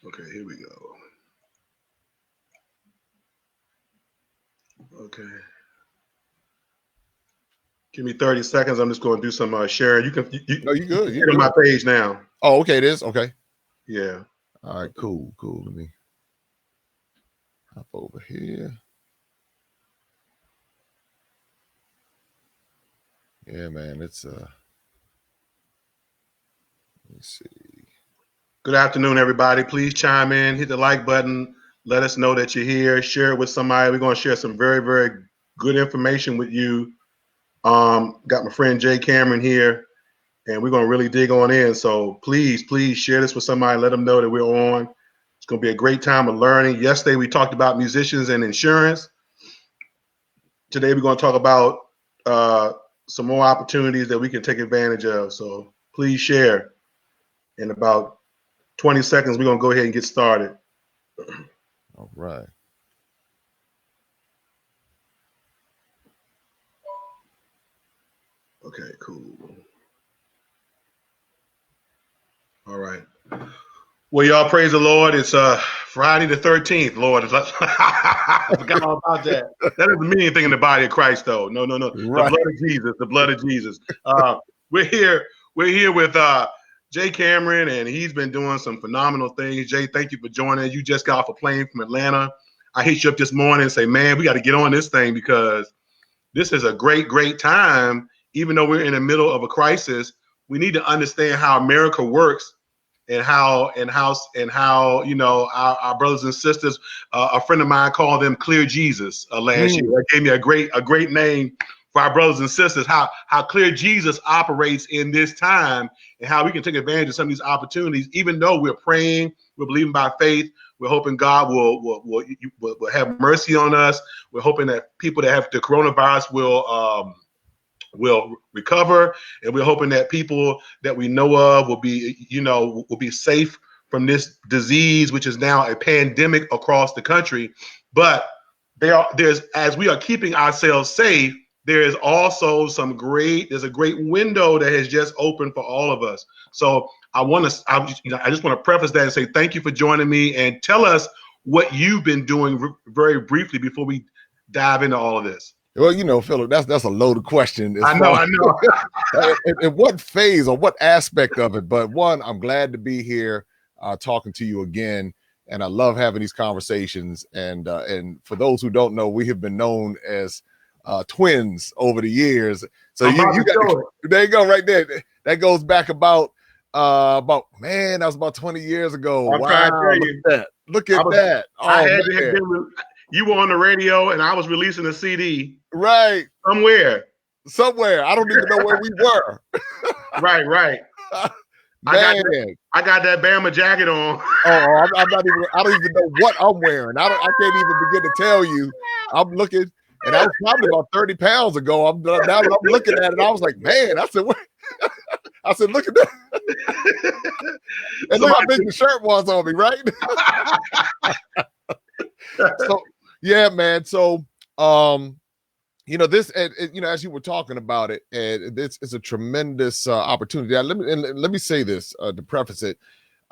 Okay, here we go. Okay. Give me 30 seconds. I'm just going to do some sharing. You can No, you good. You get on my page now. Oh, okay, it is. Okay. Yeah. All right, cool. Let me hop over here. Yeah, man, it's let me see. Good afternoon, everybody. Please chime in, hit the like button, let us know that you're here, share it with somebody. We're going to share some very, very good information with you. Got my friend Jay Cameron here, and we're going to really dig on in. So please share this with somebody. Let them know that we're on. It's going to be a great time of learning. Yesterday, we talked about musicians and insurance. Today, we're going to talk about some more opportunities that we can take advantage of. So please share. In about 20 seconds, we're going to go ahead and get started. All right. Okay, cool. All right. Well, y'all praise the Lord. It's Friday the 13th, Lord. I forgot all about that. That doesn't mean anything in the body of Christ, though. No. Right. The blood of Jesus. The blood of Jesus. We're here with Jay Cameron, and he's been doing some phenomenal things. Jay, thank you for joining. You just got off a plane from Atlanta. I hit you up this morning and say, man, we got to get on this thing because this is a great, great time. Even though we're in the middle of a crisis, we need to understand how America works and how our brothers and sisters. A friend of mine called them Clear Jesus last year. That gave me a great name for our brothers and sisters. How Clear Jesus operates in this time and how we can take advantage of some of these opportunities. Even though we're praying, we're believing by faith. We're hoping God will have mercy on us. We're hoping that people that have the coronavirus will recover, and we're hoping that people that we know of will be safe from this disease, which is now a pandemic across the country. But there's as we are keeping ourselves safe, there is also there's a great window that has just opened for all of us. So I just want to preface that and say thank you for joining me, and tell us what you've been doing very briefly before we dive into all of this. Well, Phillip, that's a loaded question. I know. In what phase or what aspect of it? But one, I'm glad to be here talking to you again, and I love having these conversations. And for those who don't know, we have been known as twins over the years. So you got there you go right there. That goes back about that was about 20 years ago. Wow, look at that. Oh, you were on the radio and I was releasing a CD. Right. Somewhere. I don't even know where we were. Right. Man. I got that Bama jacket on. Oh, I don't even know what I'm wearing. I can't even begin to tell you. I'm looking, and that was probably about 30 pounds ago. Now that I'm looking at it, I was like, man, I said, look at that. And look how big the shirt was on me, right? So, yeah, man. So, this, as you were talking about it, and this is a tremendous opportunity. Let me say this to preface it.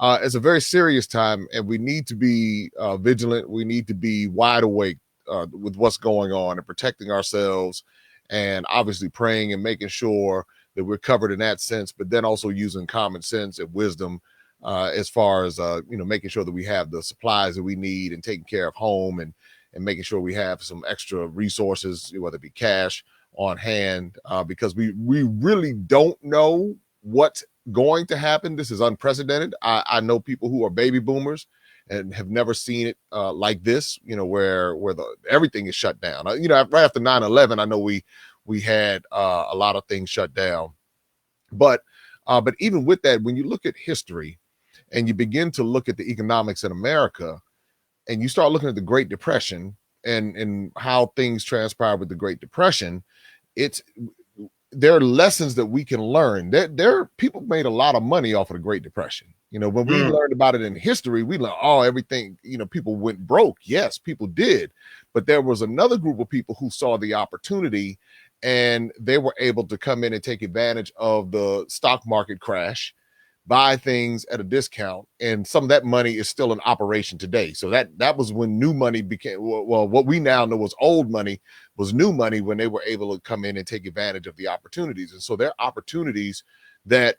It's a very serious time, and we need to be vigilant. We need to be wide awake with what's going on and protecting ourselves, and obviously praying and making sure that we're covered in that sense, but then also using common sense and wisdom as far as, making sure that we have the supplies that we need and taking care of home and making sure we have some extra resources, whether it be cash on hand, because we really don't know what's going to happen. This is unprecedented. I know people who are baby boomers and have never seen it like this, where everything is shut down. Right after 9/11, I know we had a lot of things shut down. But even with that, when you look at history and you begin to look at the economics in America, and you start looking at the Great Depression and how things transpired with the Great Depression, there are lessons that we can learn. There people made a lot of money off of the Great Depression. When we learned about it in history, we learned, everything, people went broke. Yes, people did. But there was another group of people who saw the opportunity, and they were able to come in and take advantage of the stock market crash. buy things at a discount, and some of that money is still in operation today. So that was when new money became, well, what we now know was old money was new money, when they were able to come in and take advantage of the opportunities. And so there are opportunities that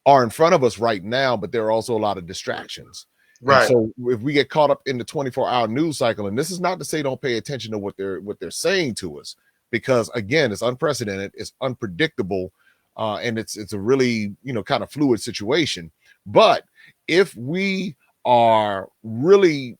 are in front of us right now, but there are also a lot of distractions. Right. And so if we get caught up in the 24-hour news cycle, and this is not to say don't pay attention to what they're saying to us, because again, it's unprecedented, it's unpredictable, and it's a really, kind of fluid situation. But if we are really,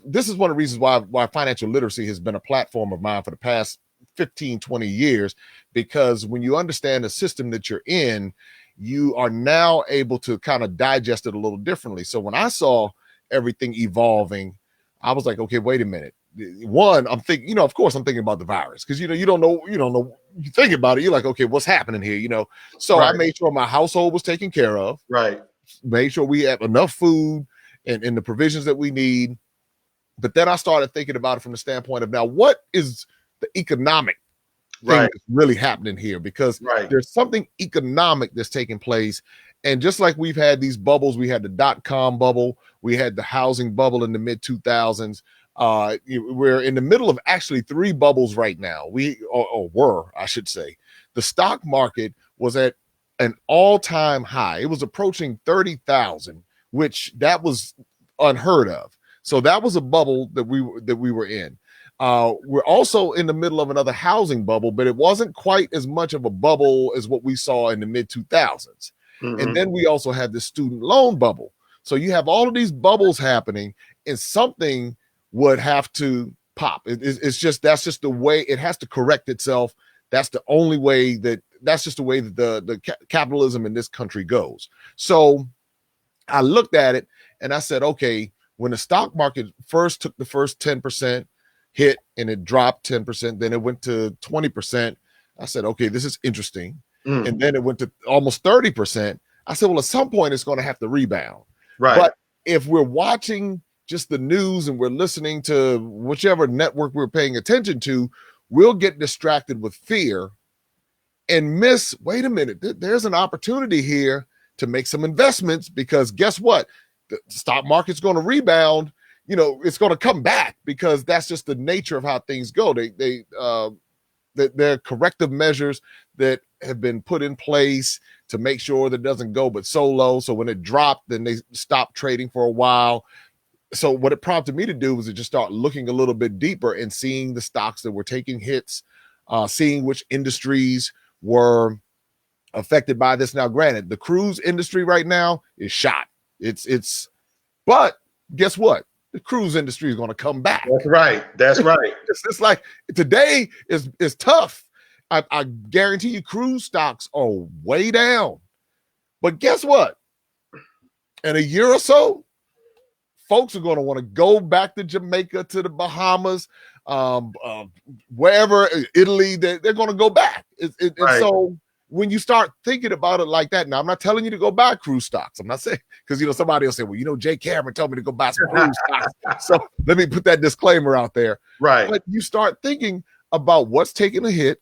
this is one of the reasons why financial literacy has been a platform of mine for the past 15, 20 years, because when you understand the system that you're in, you are now able to kind of digest it a little differently. So when I saw everything evolving, I was like, okay, wait a minute. One, I'm thinking, of course I'm thinking about the virus, because you don't know, you think about it, you're like, okay, what's happening here, So I made sure my household was taken care of. Right. Made sure we have enough food and the provisions that we need. But then I started thinking about it from the standpoint of, now, what is the economic thing that's really happening here? Because there's something economic that's taking place. And just like we've had these bubbles, we had the dot-com bubble, we had the housing bubble in the mid 2000s. We're in the middle of actually 3 bubbles right now. I should say. The stock market was at an all-time high. It was approaching 30,000, which that was unheard of. So that was a bubble that we were in. We're also in the middle of another housing bubble, but it wasn't quite as much of a bubble as what we saw in the mid 2000s. Mm-hmm. And then we also have the student loan bubble. So you have all of these bubbles happening, and something would have to pop. That's just the way it has to correct itself. That's the only way that's just the way that the capitalism in this country goes. So I looked at it and I said, okay, when the stock market first took the first 10% hit and it dropped 10%, then it went to 20%. I said, okay, this is interesting. And then it went to almost 30%. I said, well, at some point it's going to have to rebound. Right. But if we're watching just the news and we're listening to whichever network we're paying attention to, we'll get distracted with fear and miss, wait a minute, there's an opportunity here to make some investments, because guess what? The stock market's going to rebound. It's going to come back, because that's just the nature of how things go. There are corrective measures that have been put in place to make sure that it doesn't go but so low. So when it dropped, then they stopped trading for a while. So what it prompted me to do was to just start looking a little bit deeper and seeing the stocks that were taking hits, seeing which industries were affected by this. Now, granted, the cruise industry right now is shot. But guess what? The cruise industry is going to come back. That's right. It's like today is tough. I guarantee you cruise stocks are way down. But guess what? In a year or so, folks are going to want to go back to Jamaica, to the Bahamas, wherever, Italy, they're going to go back. And so when you start thinking about it like that, now I'm not telling you to go buy cruise stocks. I'm not saying, because somebody will say, well, Jay Cameron told me to go buy some cruise stocks. So let me put that disclaimer out there. Right. But you start thinking about what's taking a hit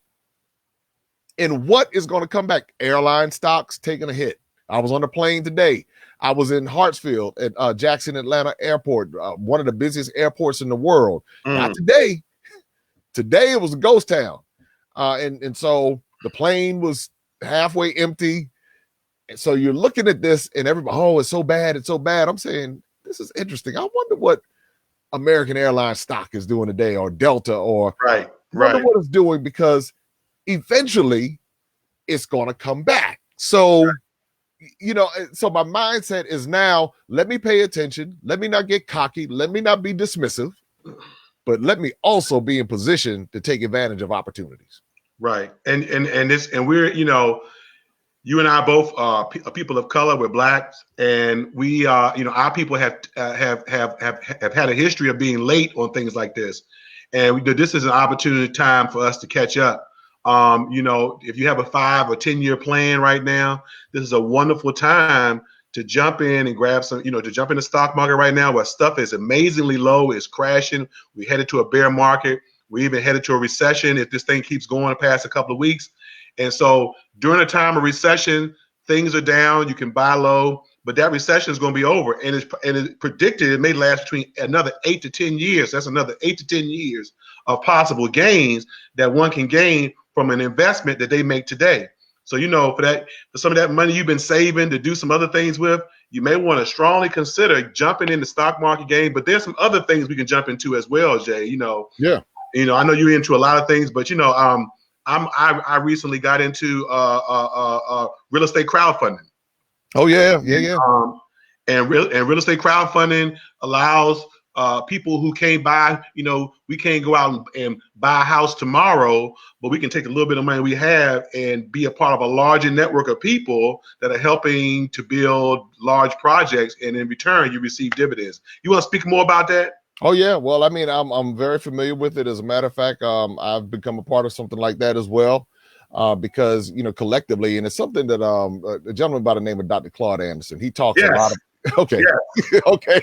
and what is going to come back. Airline stocks taking a hit. I was on a plane today. I was in Hartsfield at Jackson Atlanta Airport, one of the busiest airports in the world. Not today. Today it was a ghost town. And so the plane was halfway empty. And so you're looking at this and everybody, oh, it's so bad. It's so bad. I'm saying, this is interesting. I wonder what American Airlines stock is doing today, or Delta, or wonder what it's doing, because eventually it's going to come back. So, so my mindset is now, let me pay attention. Let me not get cocky. Let me not be dismissive, but let me also be in position to take advantage of opportunities. Right. And we're, you and I both are people of color. We're blacks, and we are, our people have had a history of being late on things like this. And this is an opportunity time for us to catch up. If you have a 5 or 10 year plan right now, this is a wonderful time to jump in and grab some, to jump in the stock market right now, where stuff is amazingly low, it's crashing. We headed to a bear market. We even headed to a recession if this thing keeps going past a couple of weeks. And so during a time of recession, things are down, you can buy low, but that recession is going to be over, and it's predicted it may last between another 8 to 10 years. That's another 8 to 10 years of possible gains that one can gain from an investment that they make today. So, for some of that money you've been saving to do some other things with, you may want to strongly consider jumping in the stock market game. But there's some other things we can jump into as well, Jay. Yeah. I know you're into a lot of things, but I recently got into real estate crowdfunding. Oh yeah. And real estate crowdfunding allows people who can't buy, we can't go out and buy a house tomorrow, but we can take a little bit of money we have and be a part of a larger network of people that are helping to build large projects, and in return you receive dividends. You want to speak more about that? Oh yeah, well, I mean, I'm very familiar with it. As a matter of fact, I've become a part of something like that as well, because collectively, and it's something that a gentleman by the name of Dr. Claude Anderson, he talks a lot of. Okay, yes. Okay,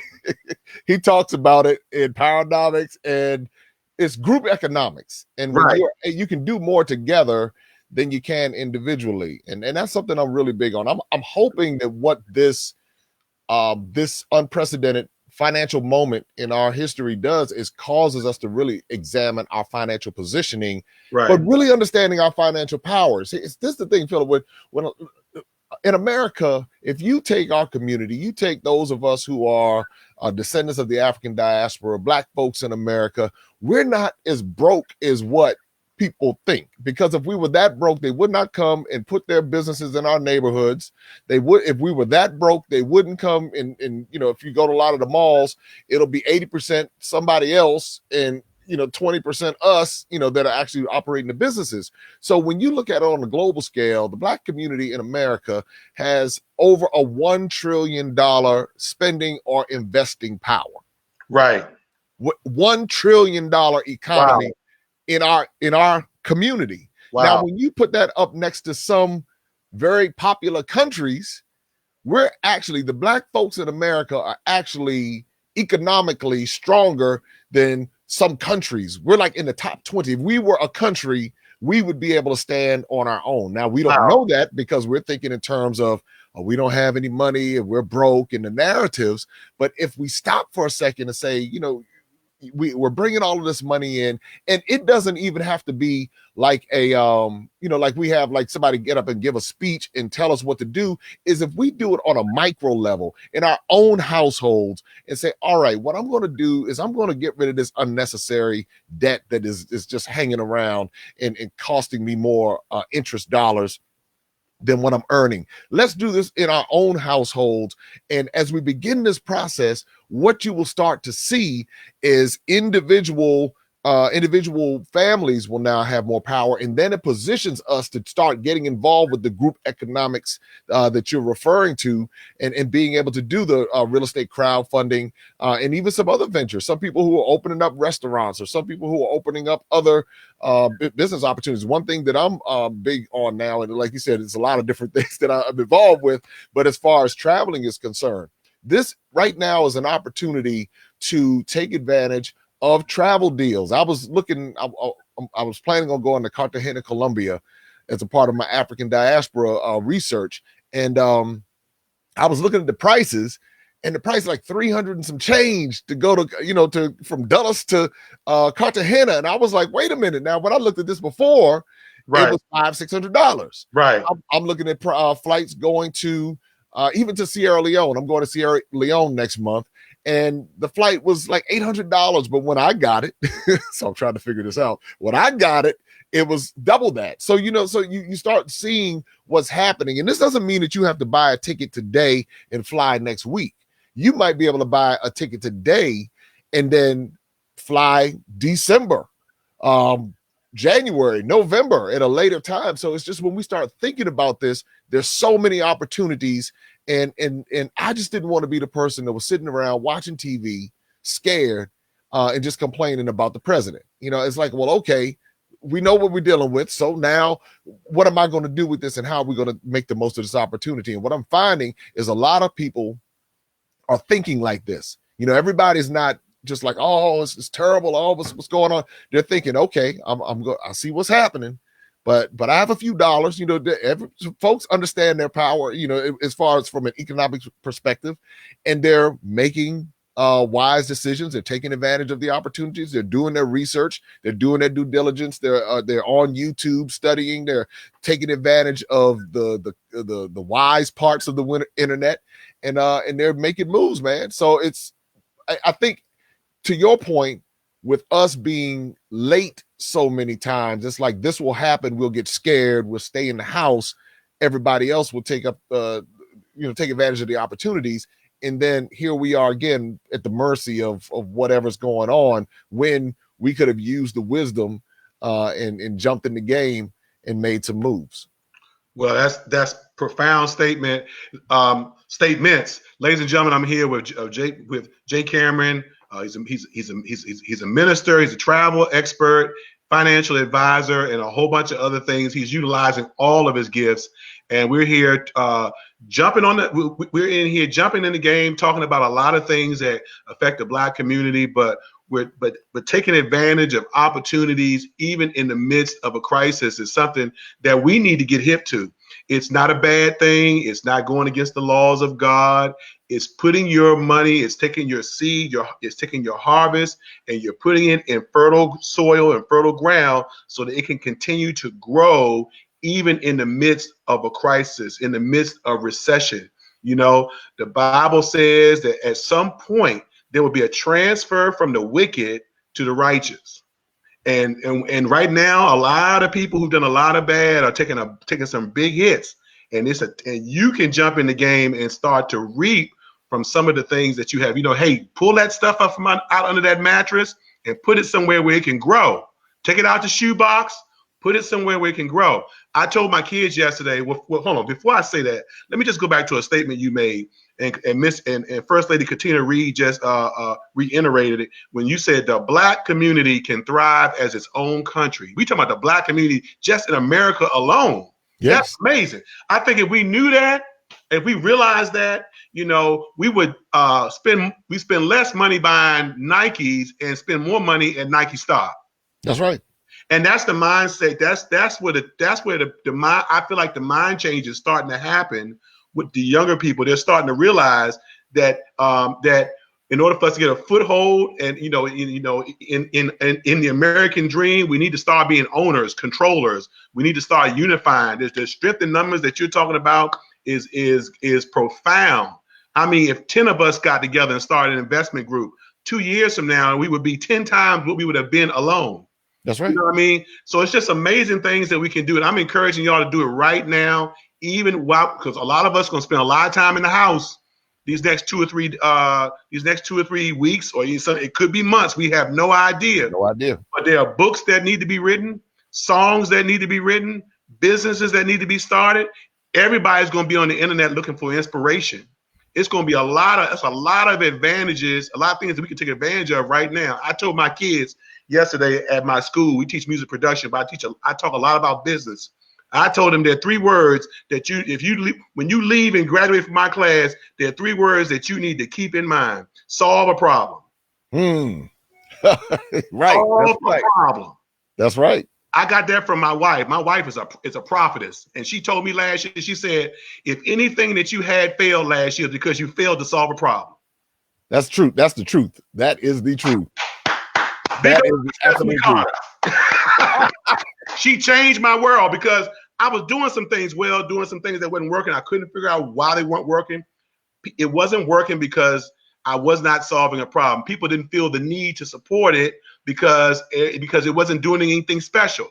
he talks about it in Powernomics, and it's group economics, and when you can do more together than you can individually, and that's something I'm really big on. I'm hoping that what this unprecedented financial moment in our history does is causes us to really examine our financial positioning, but really understanding our financial powers. This is the thing, Phillip, when in America, if you take our community, you take those of us who are descendants of the African diaspora, Black folks in America, we're not as broke as what people think, because if we were that broke, they would not come and put their businesses in our neighborhoods. They would, if we were that broke, they wouldn't come in, if you go to a lot of the malls, it'll be 80% somebody else and 20% us, that are actually operating the businesses. So when you look at it on a global scale, the Black community in America has over a $1 trillion spending or investing power. Right. $1 trillion economy. Wow. In our community. Wow. Now, when you put that up next to some very popular countries, the Black folks in America are actually economically stronger than some countries. We're like in the top 20. If we were a country, we would be able to stand on our own. Now, we don't know that because we're thinking in terms of, we don't have any money and we're broke and the narratives. But if we stop for a second and say, we're bringing all of this money in, and it doesn't even have to be like a, like we have like somebody get up and give a speech and tell us what to do. Is if we do it on a micro level in our own households and say, all right, what I'm going to do is I'm going to get rid of this unnecessary debt that is just hanging around and costing me more interest dollars than what I'm earning. Let's do this in our own households. And as we begin this process, what you will start to see is individual families will now have more power, and then it positions us to start getting involved with the group economics that you're referring to, and being able to do the real estate crowdfunding and even some other ventures. Some people who are opening up restaurants, or some people who are opening up other business opportunities. One thing that I'm big on now, and like you said, it's a lot of different things that I'm involved with, but as far as traveling is concerned, this right now is an opportunity to take advantage of travel deals. I was planning on going to Cartagena, Colombia as a part of my African diaspora research. And I was looking at the prices, and the price is like 300 and some change to go to, from Dulles to Cartagena. And I was like, wait a minute. Now, when I looked at this before, it was $500-600. Right. I'm looking at flights going to even to Sierra Leone. I'm going to Sierra Leone next month. And the flight was like $800, but when I got it, so I'm trying to figure this out. When I got it, it was double that. So, you start seeing what's happening. And this doesn't mean that you have to buy a ticket today and fly next week. You might be able to buy a ticket today and then fly December, January, November at a later time. So it's just when we start thinking about this, there's so many opportunities. And I just didn't want to be the person that was sitting around watching TV, scared, and just complaining about the president. It's like, well, okay, we know what we're dealing with. So now what am I going to do with this, and how are we going to make the most of this opportunity? And what I'm finding is a lot of people are thinking like this. Everybody's not just like, oh, it's terrible. Oh, what's going on? They're thinking, okay, I see what's happening. but I have a few dollars. Folks understand their power, as far as from an economic perspective, and they're making wise decisions. They're taking advantage of the opportunities. They're doing their research. They're doing their due diligence. They're on YouTube studying. They're taking advantage of the wise parts of the internet, and they're making moves, man. So I think, to your point, with us being late so many times, it's like this will happen. We'll get scared. We'll stay in the house. Everybody else will take advantage of the opportunities. And then here we are again at the mercy of whatever's going on, when we could have used the wisdom and jumped in the game and made some moves. Well, that's profound statements. Ladies and gentlemen, I'm here with Jay Cameron. He's a minister. He's a travel expert, financial advisor, and a whole bunch of other things. He's utilizing all of his gifts, and we're here jumping in the game, talking about a lot of things that affect the Black community, but we're taking advantage of opportunities even in the midst of a crisis is something that we need to get hip to. It's not a bad thing. It's not going against the laws of God. It's putting your money, it's taking your seed, it's taking your harvest, and you're putting it in fertile soil and fertile ground so that it can continue to grow even in the midst of a crisis, in the midst of recession. The Bible says that at some point there will be a transfer from the wicked to the righteous. And right now, a lot of people who've done a lot of bad are taking some big hits. And you can jump in the game and start to reap from some of the things that you have. Hey, pull that stuff up from out under that mattress and put it somewhere where it can grow. Take it out the shoebox, put it somewhere where it can grow. I told my kids yesterday, well, hold on, before I say that, let me just go back to a statement you made. And First Lady Katina Reed just reiterated it when you said the Black community can thrive as its own country. We talking about the Black community just in America alone. Yes. That's amazing. I think if we knew that, if we realized that, we would spend less money buying Nikes and spend more money at Nike stock. That's right. And that's the mindset. That's where the mind. I feel like the mind change is starting to happen with the younger people. They're starting to realize that in order for us to get a foothold, and in the American dream, we need to start being owners, controllers. We need to start unifying. The strength in numbers that you're talking about is profound. I mean, if 10 of us got together and started an investment group, 2 years from now, we would be 10 times what we would have been alone. That's right. You know what I mean? So it's just amazing things that we can do. And I'm encouraging y'all to do it right now, because a lot of us are going to spend a lot of time in the house these next 2 or 3 weeks, or it could be months. We have no idea. No idea. But there are books that need to be written, songs that need to be written, businesses that need to be started. Everybody's going to be on the internet looking for inspiration. It's going to be a lot of advantages, a lot of things that we can take advantage of right now. I told my kids yesterday at my school, we teach music production, but I talk a lot about business. I told them there are 3 words that when you leave and graduate from my class, there are 3 words that you need to keep in mind. Solve a problem. Right. Solve a problem. That's right. I got that from my wife. My wife is a prophetess, and she told me last year, she said, if anything that you had failed last year because you failed to solve a problem. That's true. That's the truth. That is the truth. That is the absolute truth. She changed my world because I was doing some things doing some things that wasn't working. I couldn't figure out why they weren't working. It wasn't working because I was not solving a problem. People didn't feel the need to support it because it wasn't doing anything special.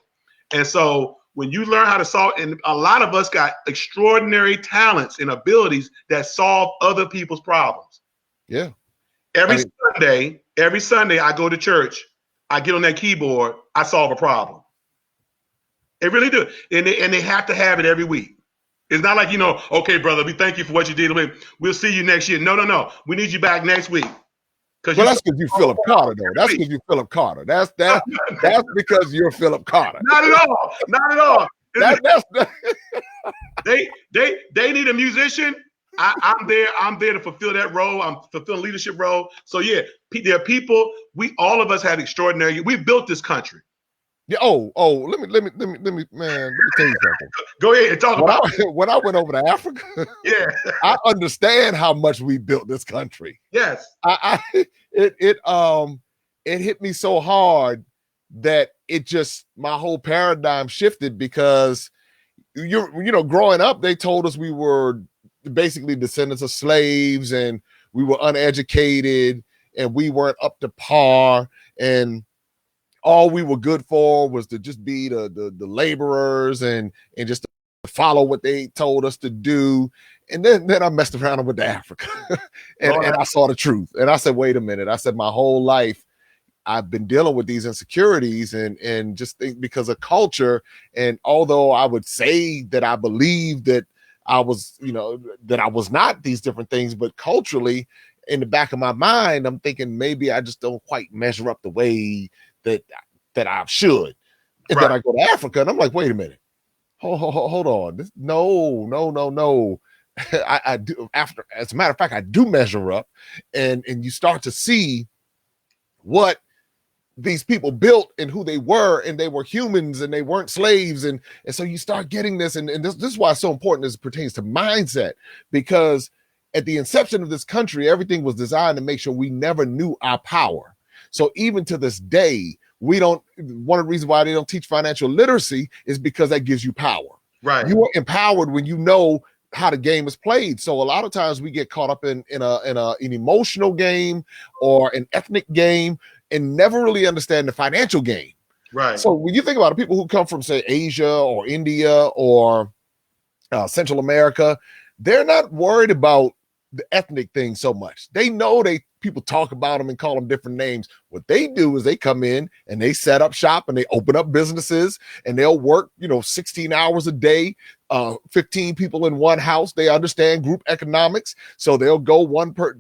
And so when you learn how to solve, and a lot of us got extraordinary talents and abilities that solve other people's problems. Yeah. Every Sunday I go to church, I get on that keyboard, I solve a problem. They really do. And they have to have it every week. It's not like, okay, brother, we thank you for what you did. We'll see you next year. No. We need you back next week. Well, that's because you're Phillip Carter, though. That's because you're Phillip Carter. That's because you're Phillip Carter. Not at all. They need a musician. I'm there to fulfill that role. I'm fulfilling leadership role. So yeah, there are people. All of us have extraordinary. We built this country. Yeah. Let me, man. Let me tell you something. Go ahead and talk about it. When I went over to Africa, yeah, I understand how much we built this country. yes, It hit me so hard that it just my whole paradigm shifted because growing up, they told us we were basically descendants of slaves and we were uneducated and we weren't up to par, and all we were good for was to just be the laborers and just to follow what they told us to do. And then I messed around and went to Africa and I saw the truth. And I said, wait a minute. I said, my whole life I've been dealing with these insecurities and just think because of culture. And although I would say that I believe that I was, that I was not these different things, but culturally in the back of my mind, I'm thinking maybe I just don't quite measure up the way that I should. And then I go to Africa and I'm like, wait a minute. Hold on. No. I do after, as a matter of fact, I do measure up and you start to see what these people built and who they were, and they were humans and they weren't slaves. And so you start getting this. And this is why it's so important as it pertains to mindset, because at the inception of this country, everything was designed to make sure we never knew our power. So even to this day, one of the reasons why they don't teach financial literacy is because that gives you power. Right. You are empowered when you know how the game is played. So a lot of times we get caught up in an emotional game or an ethnic game and never really understand the financial game. Right. So when you think about it, people who come from, say, Asia or India or Central America, they're not worried about the ethnic thing so much. They know people talk about them and call them different names. What they do is they come in and they set up shop and they open up businesses and they'll work, 16 hours a day, 15 people in one house. They understand group economics. So they'll go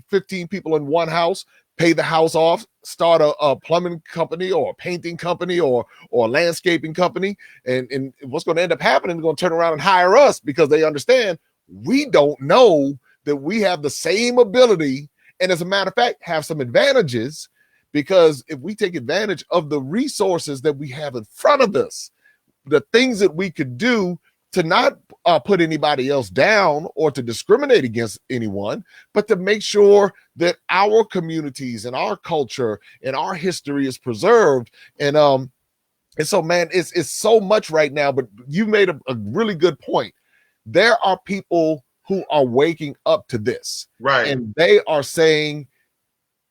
15 people in one house, pay the house off, start a plumbing company or a painting company or a landscaping company. And what's going to end up happening, they're going to turn around and hire us because they understand we don't know that we have the same ability. And as a matter of fact, have some advantages, because if we take advantage of the resources that we have in front of us, the things that we could do to not put anybody else down or to discriminate against anyone, but to make sure that our communities and our culture and our history is preserved. And so, man, it's so much right now, but you made a really good point. There are people who are waking up to this. Right. And they are saying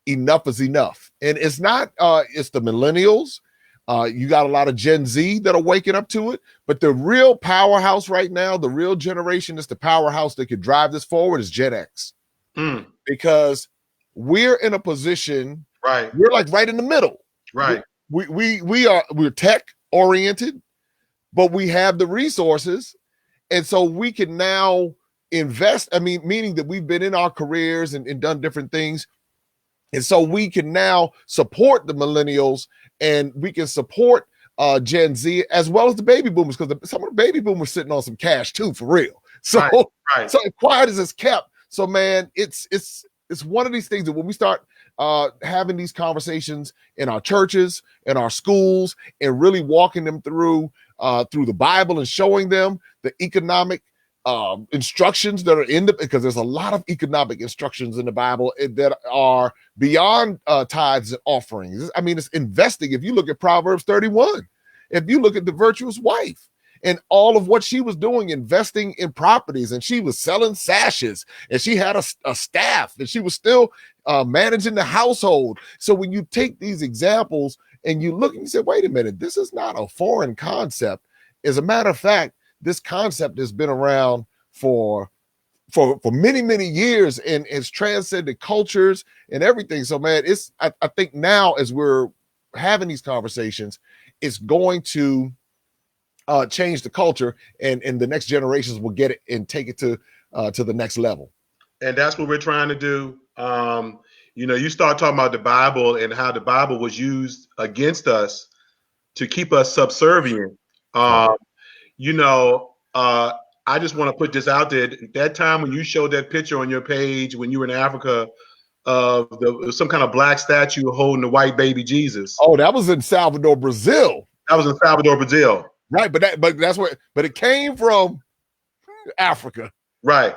enough is enough. And it's not, it's the millennials. You got a lot of Gen Z that are waking up to it, but the real powerhouse right now, the real generation that's the powerhouse that could drive this forward is Gen X. Because we're in a position, right? We're like right in the middle. Right. We're tech oriented, but we have the resources. And so we can now invest, meaning that we've been in our careers and done different things. And so we can now support the millennials and we can support Gen Z as well as the baby boomers, because some of the baby boomers sitting on some cash too, for real. So, right. So quiet as it's kept. So, man, it's one of these things that when we start having these conversations in our churches, in our schools, and really walking them through the Bible and showing them the economic instructions that are because there's a lot of economic instructions in the Bible that are beyond tithes and offerings. It's investing. If you look at Proverbs 31, if you look at the virtuous wife and all of what she was doing, investing in properties, and she was selling sashes, and she had a staff, and she was still managing the household. So when you take these examples and you look and you say, wait a minute, this is not a foreign concept. As a matter of fact, this concept has been around for many, many years, and it's transcended cultures and everything. So, man, I think now as we're having these conversations, it's going to change the culture, and the next generations will get it and take it to the next level. And that's what we're trying to do. You start talking about the Bible and how the Bible was used against us to keep us subservient. I just want to put this out there. That time when you showed that picture on your page when you were in Africa of some kind of black statue holding the white baby Jesus. Oh, that was in Salvador, Brazil. That was in Salvador, Brazil. Right, but that's where, but it came from Africa. Right.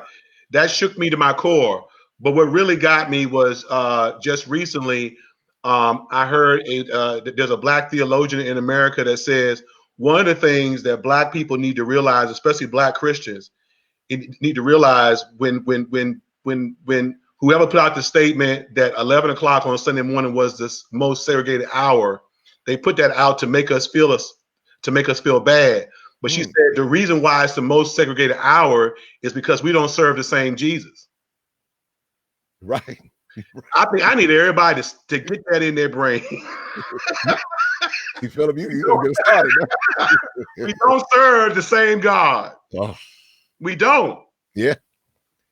That shook me to my core. But what really got me was just recently, I heard there's a black theologian in America that says one of the things that black people need to realize, especially black Christians, need to realize when whoever put out the statement that 11 o'clock on Sunday morning was the most segregated hour, they put that out to make us feel bad. But she said the reason why it's the most segregated hour is because we don't serve the same Jesus. Right. I think I need everybody to get that in their brain. Phillip, you don't get started. We don't serve the same God. Oh. We don't. Yeah.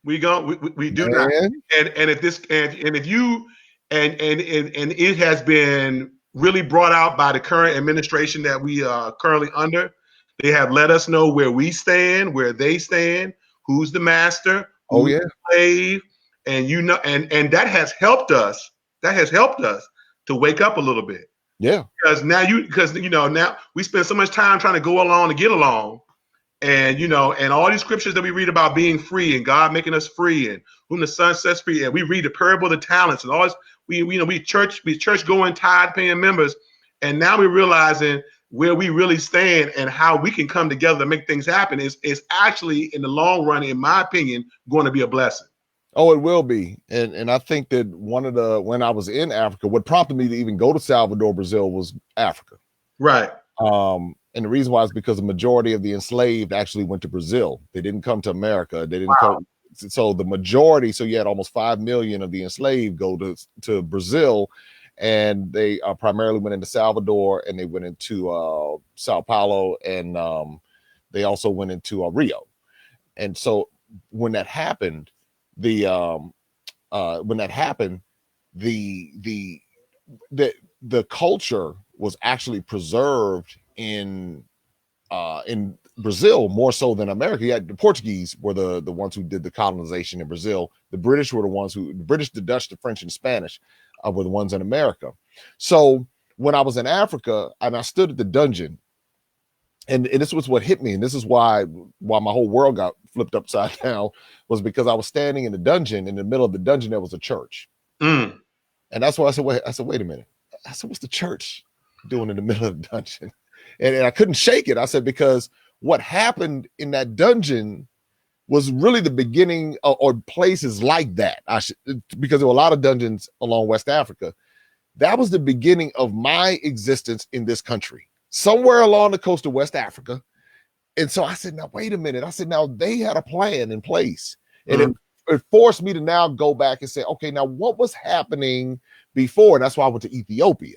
We don't. We do not. And if this and if you and it has been really brought out by the current administration that we are currently under. They have let us know where we stand, where they stand, who's the master, who's the slave, and and that has helped us. That has helped us to wake up a little bit. Yeah. Because now we spend so much time trying to go along to get along. And and all these scriptures that we read about being free and God making us free and whom the Son sets free, and we read the parable of the talents and all this. We church going, tithe paying members, and now we're realizing where we really stand and how we can come together to make things happen is actually in the long run, in my opinion, going to be a blessing. Oh, it will be. And I think that when I was in Africa, what prompted me to even go to Salvador, Brazil was Africa. Right. And the reason why is because the majority of the enslaved actually went to Brazil. They didn't come to America. They didn't come. So the majority, so you had almost 5 million of the enslaved go to Brazil, and they primarily went into Salvador, and they went into Sao Paulo, and they also went into Rio. And so when that happened, the culture was actually preserved in Brazil more so than America. Yeah, the Portuguese were the ones who did the colonization in Brazil. The British were the ones the Dutch, the French, and Spanish were the ones in America. So when I was in Africa and I stood at the dungeon, and this was what hit me, and this is why my whole world got flipped upside down, was because I was standing in the dungeon. In the middle of the dungeon, there was a church. And that's why I said, wait a minute. I said, what's the church doing in the middle of the dungeon? And I couldn't shake it. I said, because what happened in that dungeon was really the beginning or places like that. Because there were a lot of dungeons along West Africa. That was the beginning of my existence in this country, somewhere along the coast of West Africa. And so I said, now, wait a minute. I said, now they had a plan in place. And it forced me to now go back and say, okay, now what was happening before? And that's why I went to Ethiopia.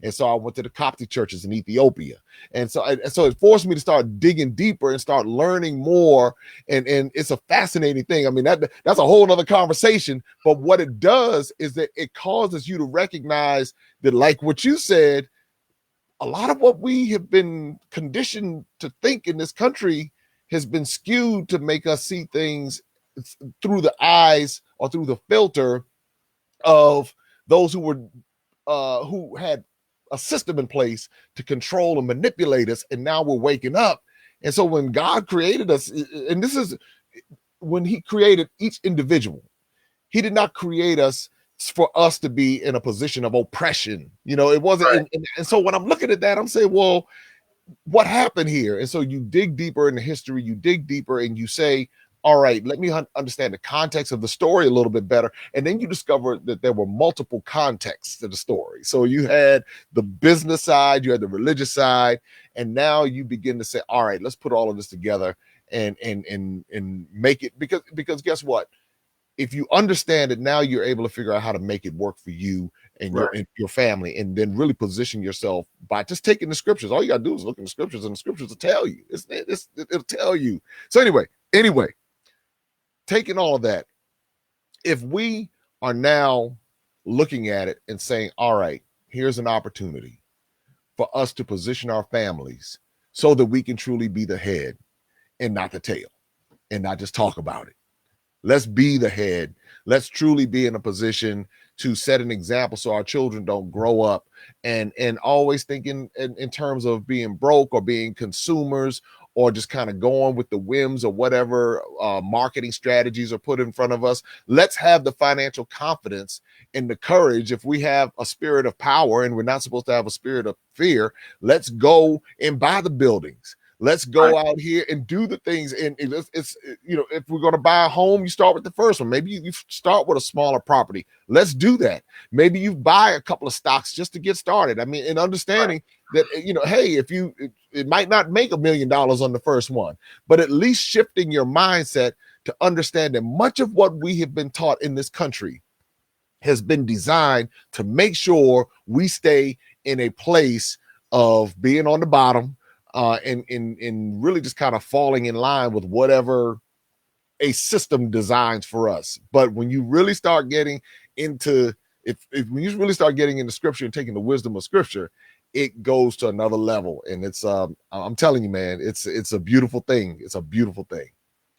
And so I went to the Coptic churches in Ethiopia. And so it forced me to start digging deeper and start learning more. And it's a fascinating thing. I mean, that's a whole nother conversation. But what it does is that it causes you to recognize that, like what you said, a lot of what we have been conditioned to think in this country has been skewed to make us see things through the eyes or through the filter of those who had a system in place to control and manipulate us. And now we're waking up. And so when God created us, and this is when he created each individual, he did not create us for us to be in a position of oppression. It wasn't. Right. And so when I'm looking at that, I'm saying, well, what happened here? And so you dig deeper in the history, you dig deeper, and you say, all right, let me understand the context of the story a little bit better. And then you discover that there were multiple contexts to the story. So you had the business side, you had the religious side, and now you begin to say, all right, let's put all of this together and make it, because guess what? If you understand it, now you're able to figure out how to make it work for you and your family, and then really position yourself by just taking the scriptures. All you got to do is look in the scriptures, and the scriptures will tell you. It'll tell you. So anyway, taking all of that, if we are now looking at it and saying, all right, here's an opportunity for us to position our families so that we can truly be the head and not the tail, and not just talk about it. Let's be the head. Let's truly be in a position to set an example so our children don't grow up and always thinking in terms of being broke or being consumers or just kind of going with the whims or whatever marketing strategies are put in front of us. Let's have the financial confidence and the courage. If we have a spirit of power and we're not supposed to have a spirit of fear, let's go and buy the buildings. Let's go out here and do the things. And it's if we're going to buy a home, you start with the first one. Maybe you start with a smaller property. Let's do that. Maybe you buy a couple of stocks just to get started. I mean, and understanding that, hey, it might not make $1 million on the first one, but at least shifting your mindset to understand that much of what we have been taught in this country has been designed to make sure we stay in a place of being on the bottom, and really just kind of falling in line with whatever a system designs for us. But when you really start getting into when you really start getting into scripture and taking the wisdom of scripture, it goes to another level. And it's I'm telling you, man, it's a beautiful thing. It's a beautiful thing.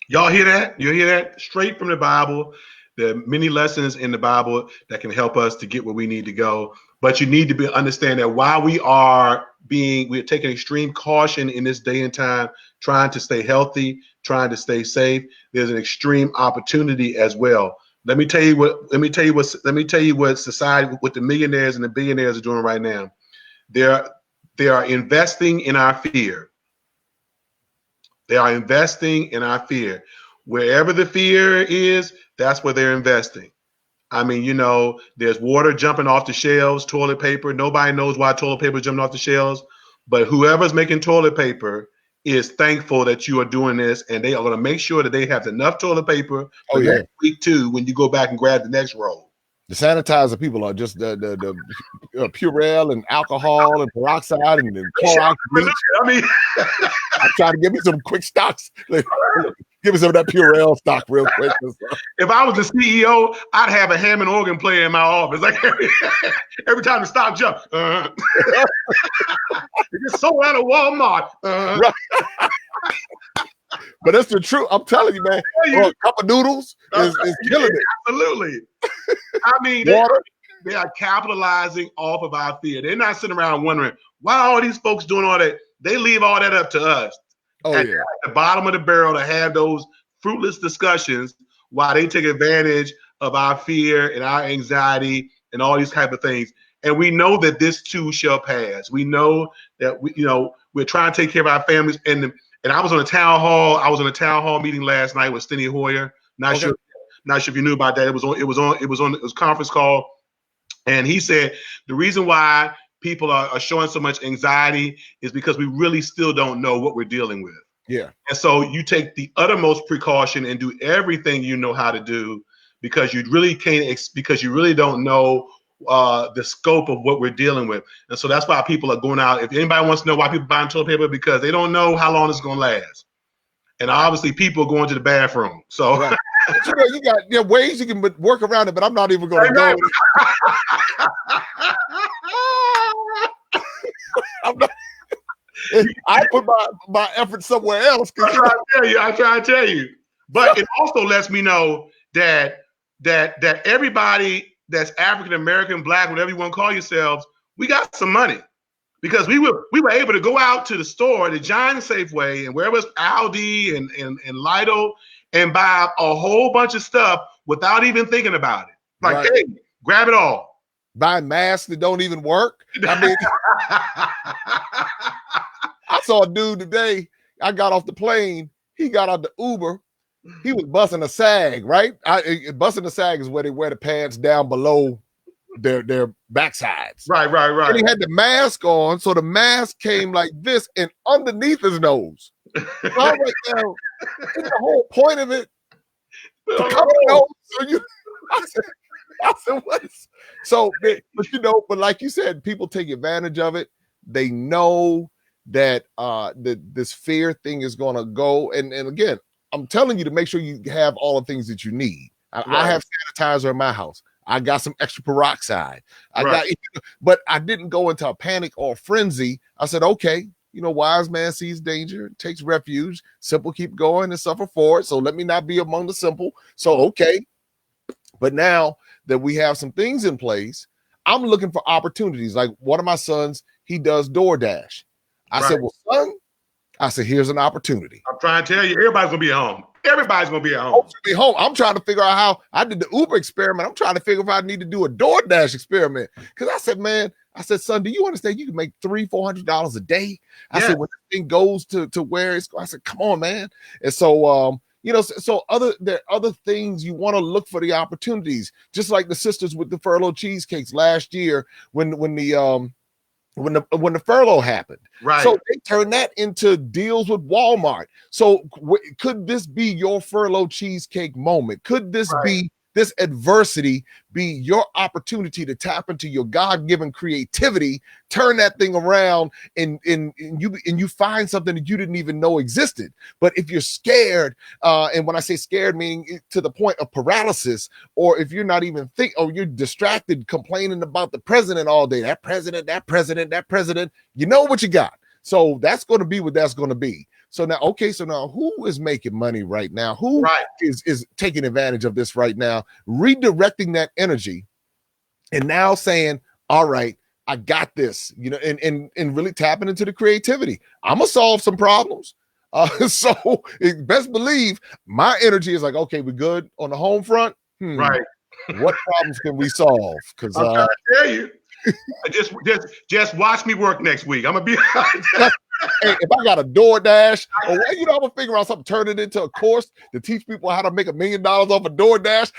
Y'all hear that? You hear that? Straight from the Bible. There are many lessons in the Bible that can help us to get where we need to go. But you need to understand that while we're taking extreme caution in this day and time, trying to stay healthy, trying to stay safe, there's an extreme opportunity as well. Let me tell you what society, what the millionaires and the billionaires are doing right now. They are investing in our fear. They are investing in our fear. Wherever the fear is, that's where they're investing. I mean, there's water jumping off the shelves, toilet paper. Nobody knows why toilet paper is jumping off the shelves, but whoever's making toilet paper is thankful that you are doing this, and they are going to make sure that they have enough toilet paper for next week too when you go back and grab the next roll. The sanitizer people are just the Purell and alcohol and peroxide and Clorox bleach. I mean, I'm trying to give me some quick stocks. Give me some of that Purell stock real quick. If I was the CEO, I'd have a Hammond organ player in my office. Like every time the stock jumps, it gets sold out of Walmart. But that's the truth. I'm telling you, man. A cup of noodles is killing it. Absolutely. I mean, they are capitalizing off of our fear. They're not sitting around wondering why are all these folks doing all that. They leave all that up to us. At the bottom of the barrel to have those fruitless discussions while they take advantage of our fear and our anxiety and all these type of things. And we know that this too shall pass. We know that we're trying to take care of our families. And I was on a town hall meeting last night with Steny Hoyer. Not sure if you knew about that. It was a conference call, and he said the reason why people are showing so much anxiety is because we really still don't know what we're dealing with. Yeah. And so you take the uttermost precaution and do everything you know how to do because you really don't know the scope of what we're dealing with. And so that's why people are going out. If anybody wants to know why people are buying toilet paper, because they don't know how long it's going to last. And obviously people are going to the bathroom. So right. You got ways you can work around it, but I'm not even going to go. I put my effort somewhere else. I try to tell you. But it also lets me know that everybody that's African American, Black, whatever you want to call yourselves, we got some money. Because we were able to go out to the store, the Giant Safeway, and wherever it's Aldi and Lidl, and buy a whole bunch of stuff without even thinking about it. Like, hey, grab it all. Buy masks that don't even work. I mean, I saw a dude today. I got off the plane. He got out the Uber. He was busting a sag, right? Busting a sag is where they wear the pants down below their backsides. Right. And he had the mask on, so the mask came like this and underneath his nose. So I was like, the whole point of it to cover the nose. So I said, what is so? But like you said, people take advantage of it. They know that this fear thing is going to go. And again, I'm telling you to make sure you have all the things that you need. I have sanitizer in my house. I got some extra peroxide. But I didn't go into a panic or a frenzy. I said, okay, wise man sees danger, takes refuge. Simple keep going and suffer for it. So let me not be among the simple. So, okay. But now that we have some things in place, I'm looking for opportunities. Like one of my sons, he does DoorDash. I said, well, son, here's an opportunity. I'm trying to tell you, everybody's going to be at home. Everybody's going to be at home. I'm trying to figure out how I did the Uber experiment. I'm trying to figure out if I need to do a DoorDash experiment. Because I said, man, son, do you understand you can make $300-$400 a day? I said, when this thing goes to where it's going, I said, come on, man. And so, so there are other things you want to look for the opportunities, just like the sisters with the furlough cheesecakes last year when the furlough happened. Right. So they turned that into deals with Walmart. So could this be your furlough cheesecake moment? Could this be this adversity be your opportunity to tap into your God-given creativity, turn that thing around, and you find something that you didn't even know existed? But if you're scared, and when I say scared, meaning to the point of paralysis, or if you're not even or you're distracted, complaining about the president all day, that president, you know what you got. So that's going to be what that's going to be. So now, who is making money right now? Who is taking advantage of this right now? Redirecting that energy and now saying, all right, I got this, and really tapping into the creativity. I'm going to solve some problems. So best believe my energy is like, okay, we're good on the home front. Right. What problems can we solve? Because I'm trying to tell you, just watch me work next week. I'm going to be hey, if I got a DoorDash, I'm gonna figure out something, turn it into a course to teach people how to make $1 million off a DoorDash.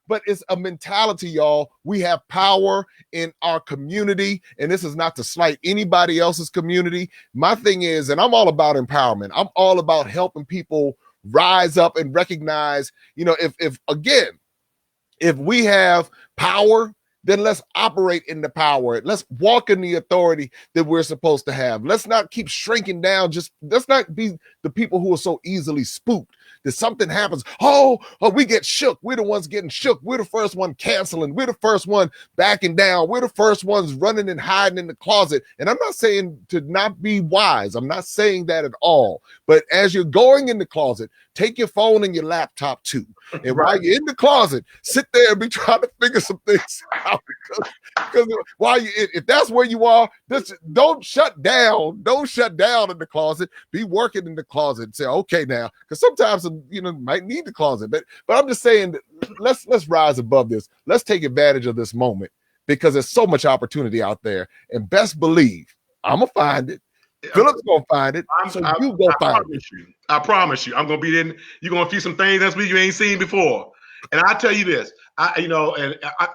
But it's a mentality, y'all. We have power in our community, and this is not to slight anybody else's community. My thing is, and I'm all about empowerment. I'm all about helping people rise up and recognize, if we have power, then let's operate in the power. Let's walk in the authority that we're supposed to have. Let's not keep shrinking down. Let's not be the people who are so easily spooked that something happens. Oh, we get shook. We're the ones getting shook. We're the first one canceling. We're the first one backing down. We're the first ones running and hiding in the closet. And I'm not saying to not be wise. I'm not saying that at all. But as you're going in the closet, take your phone and your laptop too. And while you're in the closet, sit there and be trying to figure some things out. Because if that's where you are, don't shut down. Don't shut down in the closet. Be working in the closet and say, okay, now, because sometimes might need the closet. But I'm just saying that let's rise above this. Let's take advantage of this moment because there's so much opportunity out there. And best believe I'm gonna find it. Phillip's gonna find it. You go find it. I promise you. I'm gonna be in. You're gonna see some things that's you ain't seen before. And I tell you this, I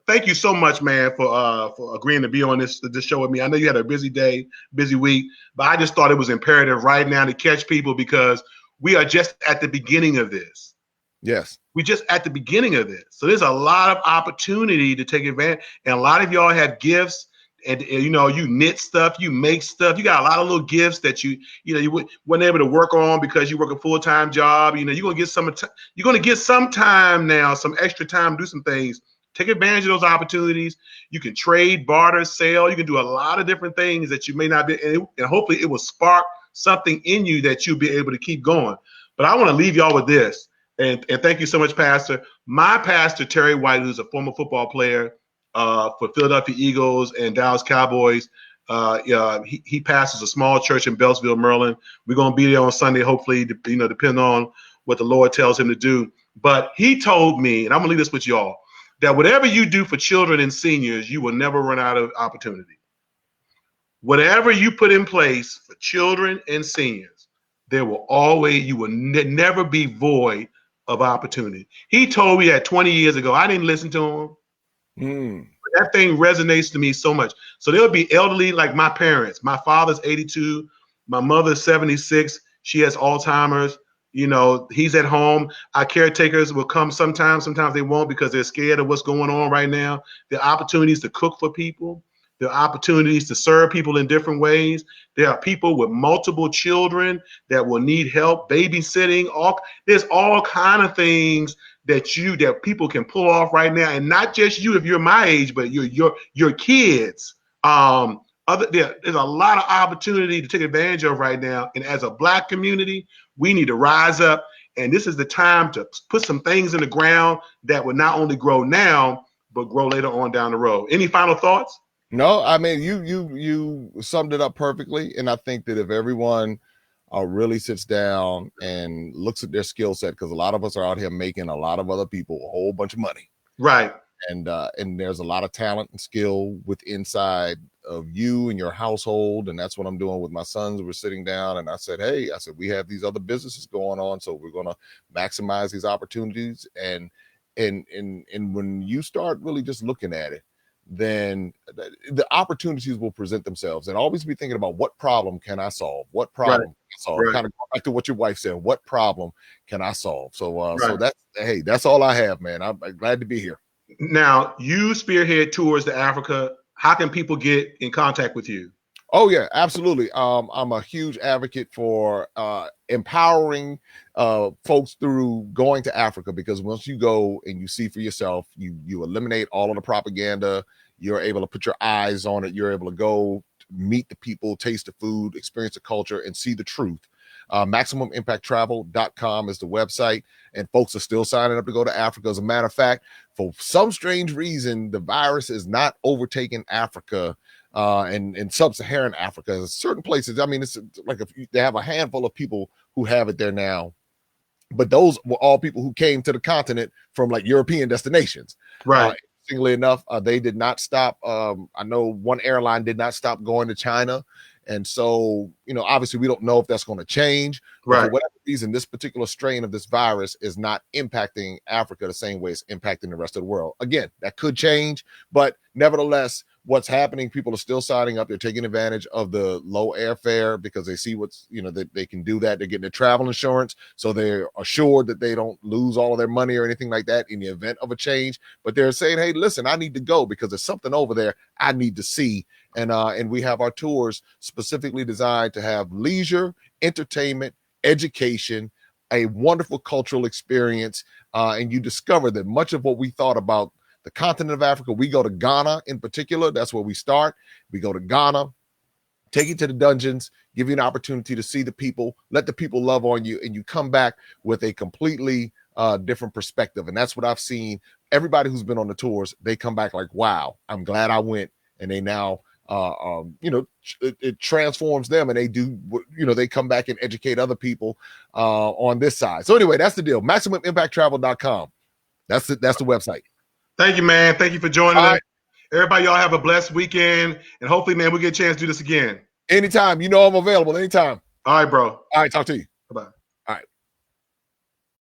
thank you so much, man, for agreeing to be on this show with me. I know you had a busy day, busy week, but I just thought it was imperative right now to catch people because we are just at the beginning of this. Yes. We're just at the beginning of this. So there's a lot of opportunity to take advantage. And a lot of y'all have gifts. And you knit stuff, you make stuff. You got a lot of little gifts that you weren't able to work on because you work a full-time job. You're gonna get some time now, some extra time to do some things. Take advantage of those opportunities. You can trade, barter, sell. You can do a lot of different things that you may not be, and hopefully it will spark something in you that you'll be able to keep going. But I want to leave y'all with this, and thank you so much, Pastor. My pastor, Terry White, who's a former football player for Philadelphia Eagles and Dallas Cowboys. He pastors a small church in Beltsville, Maryland. We're going to be there on Sunday, hopefully, depending on what the Lord tells him to do. But he told me, and I'm going to leave this with y'all, that whatever you do for children and seniors, you will never run out of opportunity. Whatever you put in place for children and seniors, you will never be void of opportunity. He told me that 20 years ago. I didn't listen to him. But that thing resonates to me so much. So there'll be elderly like my parents. My father's 82. My mother's 76. She has Alzheimer's. He's at home. Our caretakers will come sometimes. Sometimes they won't because they're scared of what's going on right now. There are opportunities to cook for people. There are opportunities to serve people in different ways. There are people with multiple children that will need help, babysitting. There's all kind of things that people can pull off right now, and not just you if you're my age, but your kids. there's a lot of opportunity to take advantage of right now. And as a Black community, we need to rise up. And this is the time to put some things in the ground that will not only grow now, but grow later on down the road. Any final thoughts? No, I mean, you summed it up perfectly. And I think that if everyone really sits down and looks at their skill set, because a lot of us are out here making a lot of other people a whole bunch of money. Right. And there's a lot of talent and skill with inside of you and your household. And that's what I'm doing with my sons. We're sitting down and I said, we have these other businesses going on. So we're going to maximize these opportunities. And when you start really just looking at it, then the opportunities will present themselves. And always be thinking about, what problem can I solve? What problem can I solve? Right. Kind of back to what your wife said, what problem can I solve? So so that's all I have, man. I'm glad to be here. Now, you spearhead tours to Africa. How can people get in contact with you? Oh yeah, absolutely. I'm a huge advocate for empowering folks through going to Africa, because once you go and you see for yourself, you eliminate all of the propaganda. You're able to put your eyes on it. You're able to go meet the people, taste the food, experience the culture, and see the truth. MaximumImpactTravel.com is the website, and folks are still signing up to go to Africa. As a matter of fact, for some strange reason, the virus is not overtaking Africa and sub-Saharan Africa. Certain places, I mean, it's like they have a handful of people who have it there now, but those were all people who came to the continent from like European destinations. Right. Interestingly enough, they did not stop. I know one airline did not stop going to China. And so, obviously we don't know if that's going to change. Right. For whatever reason, this particular strain of this virus is not impacting Africa the same way it's impacting the rest of the world. Again, that could change, but nevertheless, what's happening, people are still signing up. They're taking advantage of the low airfare because they see that they can do that. They're getting their travel insurance, so they're assured that they don't lose all of their money or anything like that in the event of a change. But they're saying, hey, listen, I need to go because there's something over there I need to see. And we have our tours specifically designed to have leisure, entertainment, education, a wonderful cultural experience. And you discover that much of what we thought about the continent of Africa, we go to Ghana in particular. That's where we start. We go to Ghana, take you to the dungeons, give you an opportunity to see the people, let the people love on you, and you come back with a completely different perspective. And that's what I've seen. Everybody who's been on the tours, they come back like, wow, I'm glad I went. And they now, it transforms them, and they do, they come back and educate other people on this side. So anyway, that's the deal. MaximumImpactTravel.com. That's the website. Thank you, man. Thank you for joining us. Everybody, y'all have a blessed weekend. And hopefully, man, we get a chance to do this again. Anytime. I'm available anytime. All right, bro. All right, talk to you.